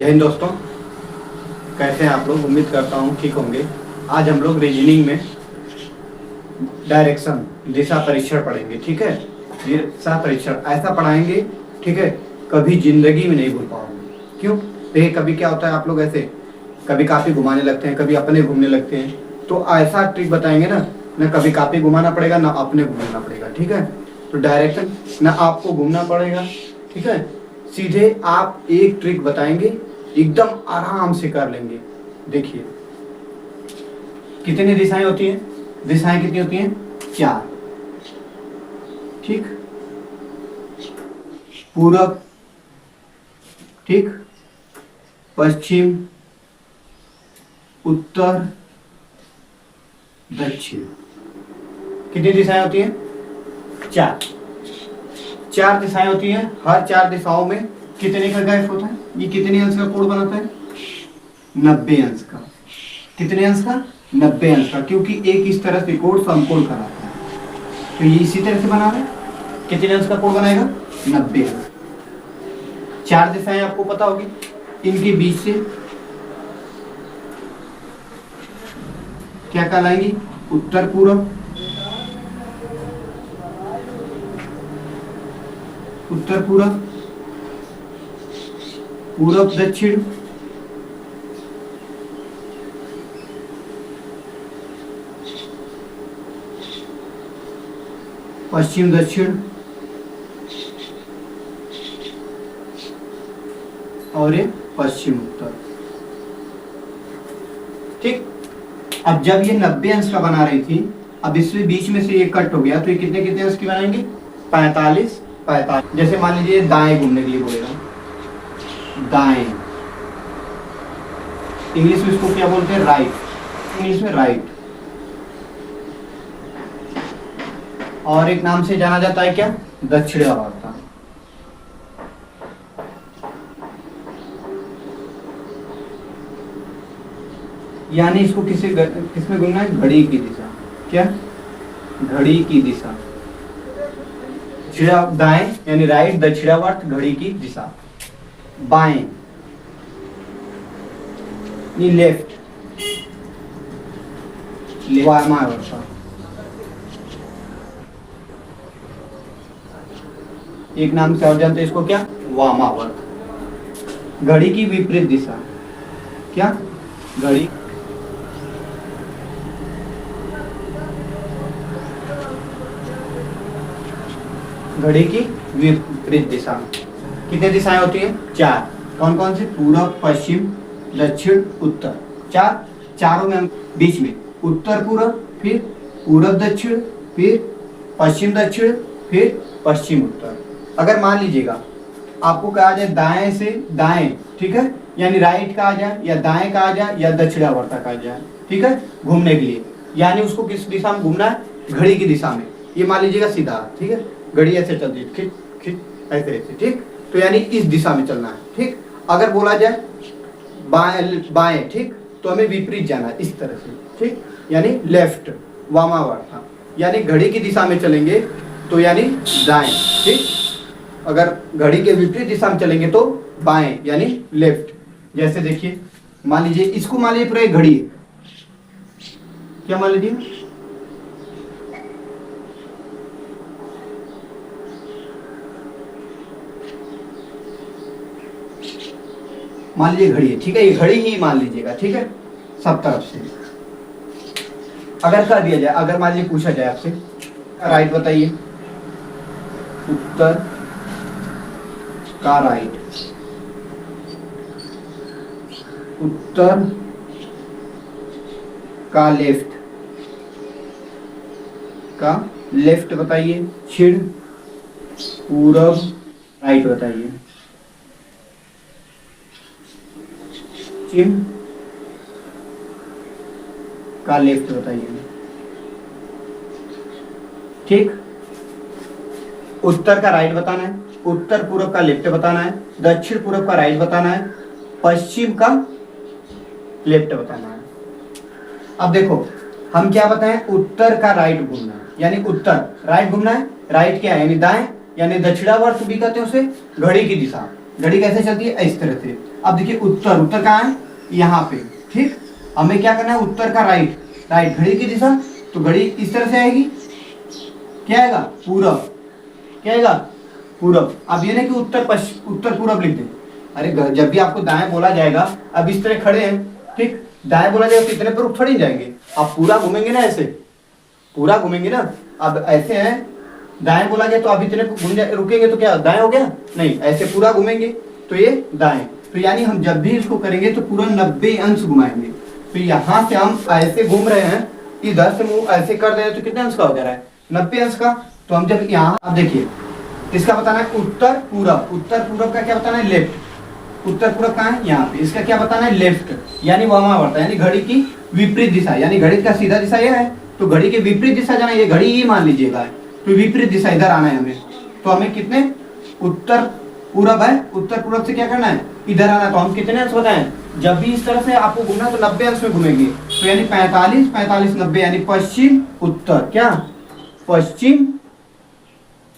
जय हिंद दोस्तों, कैसे हैं आप लोग। उम्मीद करता हूँ ठीक होंगे। आज हम लोग रीजनिंग में डायरेक्शन दिशा परीक्षण पढ़ेंगे। ठीक है, दिशा परीक्षण ऐसा पढ़ाएंगे, ठीक है, कभी जिंदगी में नहीं भूल पाओगे। क्यों? देखिए, कभी क्या होता है, आप लोग ऐसे कभी कापी घुमाने लगते हैं, कभी अपने घूमने लगते हैं, तो ऐसा ट्रिक बताएंगे ना कभी कापी घुमाना पड़ेगा ना अपने घूमना पड़ेगा। ठीक है, तो डायरेक्शन ना आपको घूमना पड़ेगा। ठीक है, सीधे आप एक ट्रिक बताएंगे, एकदम आराम से कर लेंगे। देखिए कितनी दिशाएं होती हैं, दिशाएं कितनी होती हैं? 4। ठीक, पूरब, ठीक, पश्चिम, उत्तर, दक्षिण। कितनी दिशाएं होती हैं? 4 दिशाएं होती हैं। हर 4 दिशाओं में कितने का ग्राफ होता है? ये कितने अंश का कोण बनाता है? 90 अंश का। कितने अंश का? 90 अंश का, क्योंकि एक इस तरह से कोण समकोण कराता है, तो ये इसी तरह से बना रहा है। कितने अंश का कोण बनाएगा? 90 अंश। 4 दिशाएं आपको पता होगी, इनके बीच से क्या कहलाएंगी? उत्तर पूर्व, उत्तर पूर्व, पूरब दक्षिण, पश्चिम दक्षिण, और ये पश्चिम उत्तर। ठीक, अब जब ये 90 अंश का बना रही थी, अब इसमें बीच में से ये कट हो गया, तो ये कितने कितने अंश की बनाएंगे? 45 45। जैसे मान लीजिए दाएं घूमने के लिए बोलेगा, दाएं, इंग्लिश में इसको क्या बोलते हैं? राइट, इंग्लिश में राइट। और एक नाम से जाना जाता है क्या? दक्षिणावर्त। यानी इसको किसमें घूमना है? घड़ी की दिशा। क्या? घड़ी की दिशा। दाएं यानी राइट, दक्षिणावर्त, घड़ी की दिशा। बाएं ये लेफ्ट, वामावर्त। एक नाम से और जानते हैं इसको क्या? वामावर्त। घड़ी की विपरीत दिशा। क्या? घड़ी घड़ी की विपरीत दिशा। कितनी दिशाएं होती हैं? 4। कौन कौन सी? पूरब, पश्चिम, दक्षिण, उत्तर। 4। चारों में बीच में उत्तर पूरब, फिर पूरब दक्षिण, फिर पश्चिम दक्षिण, फिर पश्चिम उत्तर। अगर मान लीजिएगा आपको कहा जाए दाएं से दाएं, ठीक है, यानी राइट का आ जाए या दाएं का आ जाए या दक्षिणावर्त का आ जाए, ठीक है, घूमने के लिए, यानी उसको किस दिशा में घूमना है? घड़ी की दिशा में। ये मान लीजिएगा सीधा, ठीक है, घड़ी ऐसे चलती है, खिच खिच ऐसे ऐसे, ठीक, तो यानी इस दिशा में चलना है। ठीक, अगर बोला जाए बाएं, ठीक, तो हमें विपरीत जाना है, इस तरह से, ठीक, यानी लेफ्ट, वामावर्त। यानी घड़ी की दिशा में चलेंगे तो यानी दाएं, ठीक, अगर घड़ी के विपरीत दिशा में चलेंगे तो बाएं यानी लेफ्ट। जैसे देखिए, मान लीजिए इसको, मान लीजिए पूरा एक घड़ी है, क्या मान लीजिए? मान लीजिए घड़ी है, ठीक है, ये घड़ी ही मान लीजिएगा, ठीक है, सब तरफ से। अगर कर दिया जाए, अगर मान लीजिए पूछा जाए आपसे, राइट बताइए, उत्तर का राइट, उत्तर का लेफ्ट, का लेफ्ट बताइए, छिड़, पूरब, राइट बताइए, पश्चिम का लेफ्ट बताइए। ठीक, उत्तर का राइट बताना है, उत्तर पूर्व का लेफ्ट बताना है, दक्षिण पूर्व का राइट बताना है, पश्चिम का लेफ्ट बताना है। अब देखो हम क्या बताएं? उत्तर का राइट घूमना है, यानी उत्तर राइट घूमना है। राइट क्या है? यानी दाएं, यानी दक्षिणावर्त भी कहते हैं उसे, घड़ी की दिशा। घड़ी कैसे चलती है, इस तरह से। अब देखिए उत्तर, उत्तर कहाँ है, यहाँ पे। ठीक, हमें क्या करना है, उत्तर का राइट, राइट घड़ी की दिशा, तो घड़ी इस तरह से आएगी, क्या आएगा, पूरब, क्या आएगा, पूरब। अब ये नहीं कि उत्तर पश्चिम, उत्तर पूरब लिख दे। अरे जब भी आपको दाएं बोला जाएगा, अब इस तरह खड़े हैं, ठीक, दाएं बोला जाएगा कितने पर थोड़ी जाएंगे, आप पूरा घूमेंगे ना, ऐसे पूरा घूमेंगे ना। अब ऐसे हैं, दाएं बोला गया तो आप इतने रुकेंगे तो क्या दाएं हो गया, नहीं, ऐसे पूरा घूमेंगे तो ये दाएं। तो यानी हम जब भी इसको करेंगे तो पूरा 90 अंश घुमाएंगे। तो यहाँ से हम ऐसे घूम रहे हैं, इधर से मुंह ऐसे कर रहे हैं तो कितने अंश का हो जा रहा है, 90 अंश का। तो हम जब यहाँ, अब देखिए इसका बताना है उत्तर पूरब, उत्तर पूरब का क्या बताना है, लेफ्ट। उत्तर पूरब कहाँ है, यहाँ पे। इसका क्या बताना है, लेफ्ट, यानी वामावर्त, यानी घड़ी की विपरीत दिशा, यानी घड़ी का सीधा दिशा यह है तो घड़ी की विपरीत दिशा जाना, ये घड़ी ही मान लीजिएगा, तो विपरीत दिशा इधर आना है हमें। तो हमें कितने, उत्तर पूरब है, उत्तर पूरब से क्या करना है, इधर आना है। तो हम कितने अंश बताएं, जब भी इस तरह से आपको घूमना तो 90 अंश में घूमेंगे। तो यानी 45, 45, 90, यानी पश्चिम उत्तर, क्या, पश्चिम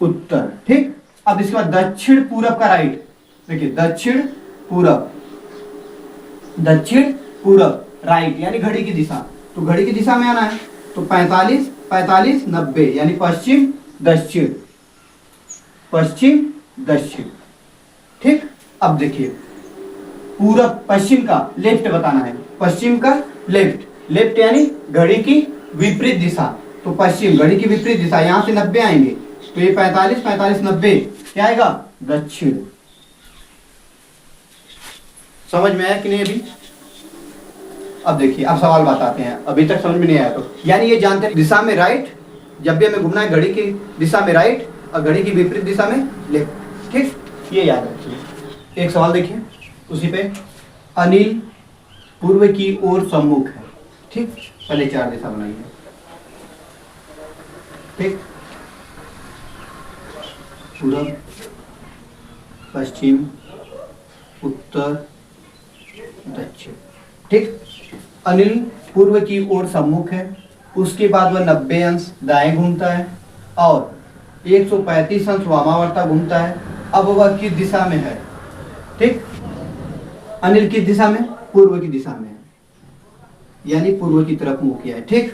उत्तर। ठीक, अब इसके बाद दक्षिण पूरब का राइट, देखिए दक्षिण पूरब, दक्षिण पूरब राइट, यानी घड़ी की दिशा, तो घड़ी की दिशा में आना है। तो 45, 45, 90, यानी पश्चिम दक्षिण, पश्चिम दक्षिण। ठीक, अब देखिए पूरब, पश्चिम का लेफ्ट बताना है, पश्चिम का लेफ्ट, लेफ्ट यानी घड़ी की विपरीत दिशा। तो पश्चिम घड़ी की विपरीत दिशा, यहां से 90 आएंगे, तो ये 45, 45, 90 क्या आएगा, दक्षिण। समझ में आया कि नहीं अभी? अब देखिए, अब सवाल बताते हैं, अभी तक समझ में नहीं आया तो। यानी ये जानते हैं दिशा में राइट, जब भी हमें घूमना है घड़ी की दिशा में राइट और घड़ी की विपरीत दिशा में लेफ्ट। ठीक, ये याद रखिए। एक सवाल देखिए उसी पे, अनिल पूर्व की ओर सम्मुख है। ठीक, पहले 4 दिशा बनाइए। ठीक, पूरब, पश्चिम, उत्तर, दक्षिण। ठीक, अनिल पूर्व की ओर सम्मुख है, उसके बाद वह 90 अंश दाएं घूमता है और 135 अंश वामावर्ता घूमता है। अब वह किस दिशा में है? ठीक, अनिल किस दिशा में? पूर्व की दिशा में है, यानी पूर्व की तरफ मुंह किया है। ठीक,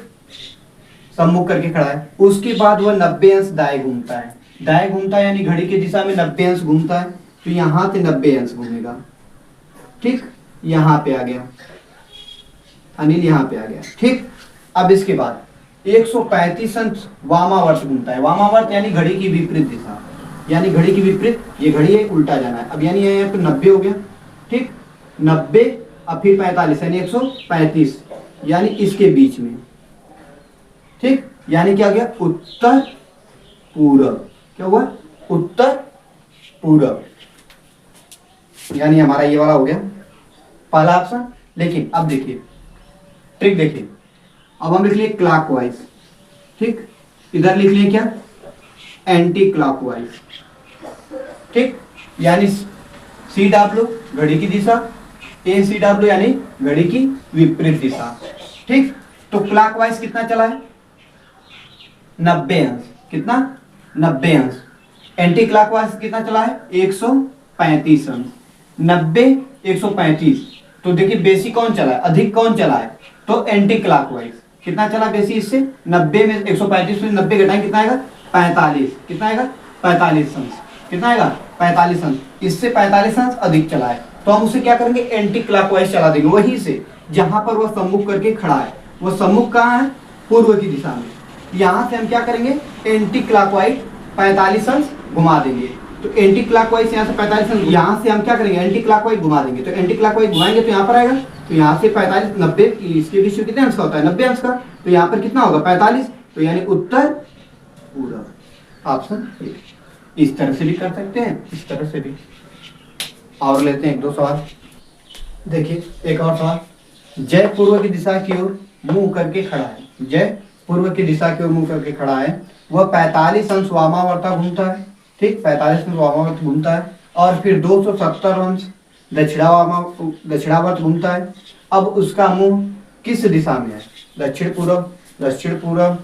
सम्मुख करके खड़ा है। उसके बाद वह 90 अंश दाएं घूमता है, दाएं घूमता है यानी घड़ी की दिशा में 90 अंश घूमता है, तो यहां से 90 अंश घूमेगा। ठीक, यहां पे आ गया अनिल, यहां पे आ गया। ठीक, अब इसके बाद 135 अंश वामावर्त घूमता है, वामावर्त यानी घड़ी की विपरीत दिशा, यानी घड़ी की विपरीत, ये घड़ी है उल्टा जाना है। अब यानी ये तो 90 हो गया। ठीक, 90 अब फिर 45 यानी 135, यानी इसके बीच में। ठीक, यानी क्या हो गया, उत्तर पूरब। क्या हुआ, उत्तर पूरब, यानी हमारा ये वाला हो गया पहला ऑप्शन। लेकिन अब देखिए ट्रिक देखिए, अब हम लिख लिए क्लॉकवाइज। ठीक, इधर लिख लिए क्या, एंटी क्लॉकवाइज। ठीक, यानी सी डब्ल्यू घड़ी की दिशा, ए सी डब्ल्यू यानी घड़ी की विपरीत दिशा। ठीक, तो क्लॉकवाइज कितना चला है, 90 अंश। कितना, 90 अंश। एंटी क्लॉकवाइज कितना चला है, 135 अंश। 90, 135, तो देखिए बेसी कौन चला है, अधिक कौन चला है, तो एंटी क्लॉकवाइज। कितना चला बेसी इससे, 90 में 135 से 90 घटाएं कितना आएगा, 45। कितना आएगा, 45 अंश। कितना आएगा, 45 अंश। इससे 45 अंश अधिक चला है, तो हम उसे क्या करेंगे, एंटी क्लॉकवाइज चला देंगे, वहीं से जहां पर वह सम्मुख करके खड़ा है। वह सम्मुख कहाँ है, पूर्व की दिशा में। यहां से हम क्या करेंगे, एंटी क्लॉकवाइज 45 अंश घुमा देंगे। तो एंटी क्लॉकवाइज यहाँ से 45 अंश, यहाँ से हम क्या करेंगे, एंटी क्लॉकवाइज घुमा देंगे। तो एंटी क्लॉकवाइज घुमाएंगे तो यहाँ पर आएगा, तो यहाँ से 45, 90, इसके बीच में कितने अंश का होता है, 90 अंश का। तो यहाँ पर कितना होगा, 45, तो यानी उत्तर पूरब। Option A. इस तरह से भी कर सकते हैं, इस तरह से भी। और लेते हैं 1-2 सवाल। देखिए एक और सवाल, जय पूर्व की दिशा की ओर मुंह करके खड़ा है। जय पूर्व की दिशा की ओर मुंह करके खड़ा है, वह 45 अंश वामावर्ता घूमता है। ठीक, 45 अंश वामावर्त घूमता है और फिर 270 अंश दक्षिणावर्त घूमता है। अब उसका मुंह किस दिशा में है, दक्षिण पूर्व, दक्षिण पूर्व,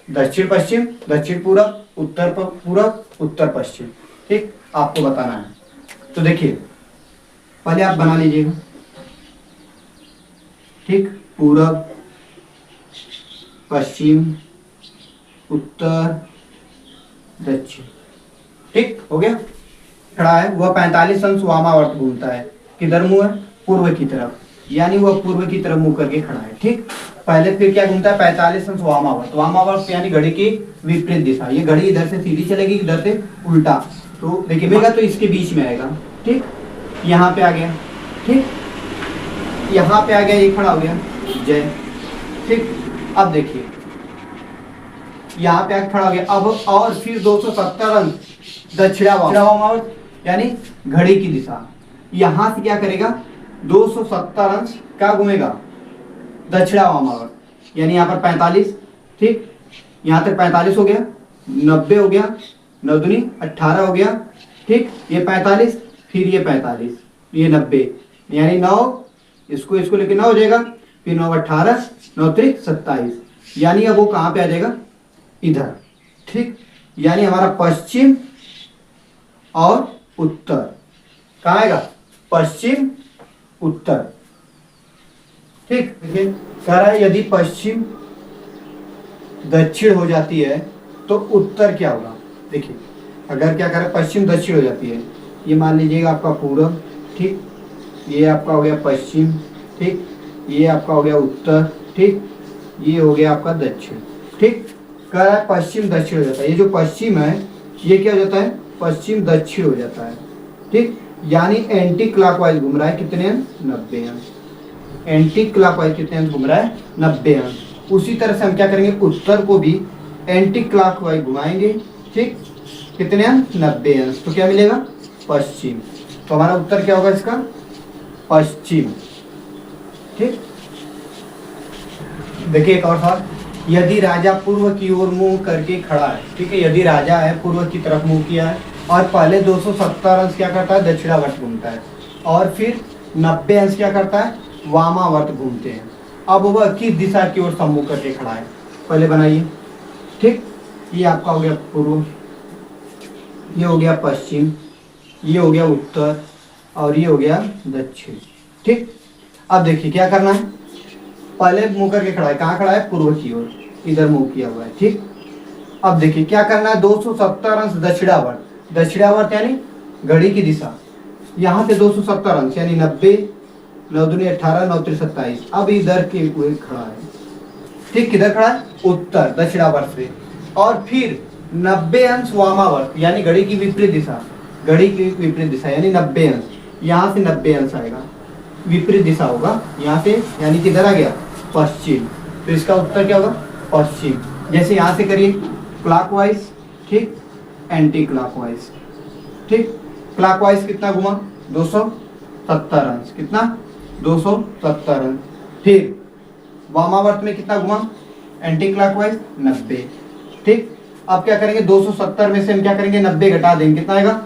दक्षिण पश्चिम, दक्षिण पूर्व, उत्तर पूर्व, उत्तर पश्चिम। ठीक, आपको बताना है। तो देखिए पहले आप बना लीजिएगा, ठीक, पूरब, पश्चिम, उत्तर, दक्षिण, ठीक हो गया। खड़ा है वह 45 अंश वामावर्त घूमता है, किधर मुंह है, पूर्व की तरफ, यानी वह पूर्व की तरफ मुंह करके खड़ा है, ठीक। पहले फिर क्या घूमता है, 45 अंश वामावर्त, वामावर्त यानी घड़ी की विपरीत दिशा, ये घड़ी इधर से सीधी चलेगी, इधर से उल्टा, तो देखिएगा तो इसके बीच में आएगा, ठीक, यहाँ पे आ गया, ठीक, यहाँ पे आ गया, ये खड़ा हो गया जय, ठीक। अब देखिए यहाँ पे आके खड़ा हो गया, अब और फिर 270 अंश दक्षिणावर्त यानी घड़ी की दिशा, यहां से क्या करेगा, 270 अंश क्या घूमेगा, दक्षिणावर्त, यानी यहाँ पर 45, ठीक, यहाँ तक 45 हो गया, 90 हो गया, 9 दूनी 18 हो गया, ठीक, ये 45, फिर ये 45, ये 90, यानी 9, इसको लेके 9 हो जाएगा, फिर 9 18, 9 त्रिक 27, यानी अब वो कहाँ पे आ जाएगा, इधर, ठीक, यानी हमारा पश्चिम और उत्तर कहाँ आएगा, पश्चिम उत्तर, ठीक। देखिए कह रहा है यदि पश्चिम दक्षिण हो जाती है तो उत्तर क्या होगा, देखिए अगर क्या करे, पश्चिम दक्षिण हो जाती है, ये मान लीजिएगा आपका पूरब, ठीक, ये आपका हो गया पश्चिम, ठीक, ये आपका हो गया उत्तर, ठीक, ये हो गया आपका दक्षिण, ठीक। कह रहा है पश्चिम दक्षिण हो जाता है, ये जो पश्चिम है ये क्या हो जाता है, पश्चिम दक्षिण हो जाता है, ठीक, यानी एंटी क्लॉकवाइज घूम रहा है, कितने अंश, 90 अंश, एंटी क्लॉकवाइज कितने अंश घूम रहा है, 90 अंश। उसी तरह से हम क्या करेंगे, उत्तर को भी एंटी क्लॉकवाइज घुमाएंगे, ठीक, कितने अंश, 90 अंश, तो क्या मिलेगा, पश्चिम, तो हमारा उत्तर क्या होगा इसका, पश्चिम, ठीक। देखिए एक और था, यदि राजा पूर्व की ओर मुंह करके खड़ा है, ठीक है, यदि राजा है पूर्व की तरफ मुंह किया है और पहले 270 अंश क्या करता है, दक्षिणावर्त घूमता है, और फिर 90 अंश क्या करता है, वामावर्त घूमते हैं। अब वह किस दिशा की ओर सम्मुख करके खड़ा है, पहले बनाइए, ठीक, ये आपका हो गया पूर्व, ये हो गया पश्चिम, ये हो गया उत्तर, और ये हो गया दक्षिण, ठीक। अब देखिए क्या करना है, पहले मुंह करके खड़ा है, कहाँ खड़ा है, पूर्व की ओर, इधर मुंह किया हुआ है, ठीक। अब देखिए क्या करना है, 270 अंश दक्षिणावर्त, दक्षिणावर्त यानी घड़ी की दिशा, यहाँ से 270 अंश यानी 90, 9 दूनी 18, 9 त्रिक 27, अब इधर के हुए खड़ा है, ठीक, किधर खड़ा है, उत्तर दक्षिणावर्त से, और फिर 90 अंश वामावर्त यानी घड़ी की विपरीत दिशा, घड़ी की विपरीत दिशा यानी 90 अंश, यहाँ से 90 अंश आएगा, विपरीत दिशा होगा यहाँ से, यानी किधर आ गया, पश्चिम, तो इसका उत्तर क्या होगा, पश्चिम। जैसे यहाँ से करिए क्लॉकवाइज, ठीक, एंटी क्लॉकवाइज, ठीक, क्लॉकवाइज कितना घुमा, 270 अंश, कितना, 270 अंश, फिर वामावर्त में कितना घुमा, एंटी क्लॉकवाइज 90, ठीक। अब क्या करेंगे, 270 में से हम क्या करेंगे, 90 घटा देंगे, कितना आएगा,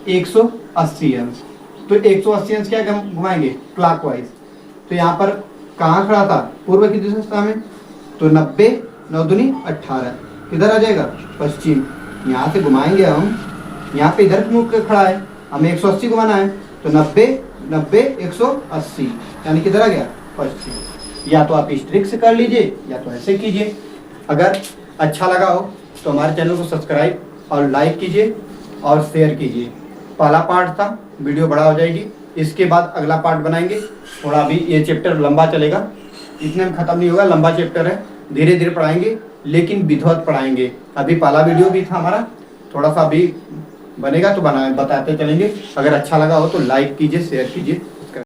180 अंश, तो 180 अंश क्या घुमाएंगे, क्लॉकवाइज, तो यहाँ पर कहाँ खड़ा था, पूर्व की दिशा में, तो 90, 9 दूनी 18, किधर आ जाएगा, पश्चिम, यहाँ से घुमाएंगे हम, यहाँ पे इधर मुख खड़ा है, हमें 180 घुमाना है, तो 90, 90, 180, यानी किधर आ गया, पश्चिम। या तो आप इस ट्रिक से कर लीजिए या तो ऐसे कीजिए। अगर अच्छा लगा हो तो हमारे चैनल को सब्सक्राइब और लाइक कीजिए और शेयर कीजिए। पहला पार्ट था, वीडियो बड़ा हो जाएगी, इसके बाद अगला पार्ट बनाएंगे, थोड़ा भी ये चैप्टर लंबा चलेगा, इतने में खत्म नहीं होगा, लंबा चैप्टर है, धीरे धीरे पढ़ाएंगे लेकिन विधिवत पढ़ाएंगे। अभी पहला वीडियो भी था हमारा, थोड़ा सा अभी बनेगा तो बताते चलेंगे। अगर अच्छा लगा हो तो लाइक कीजिए, शेयर कीजिए।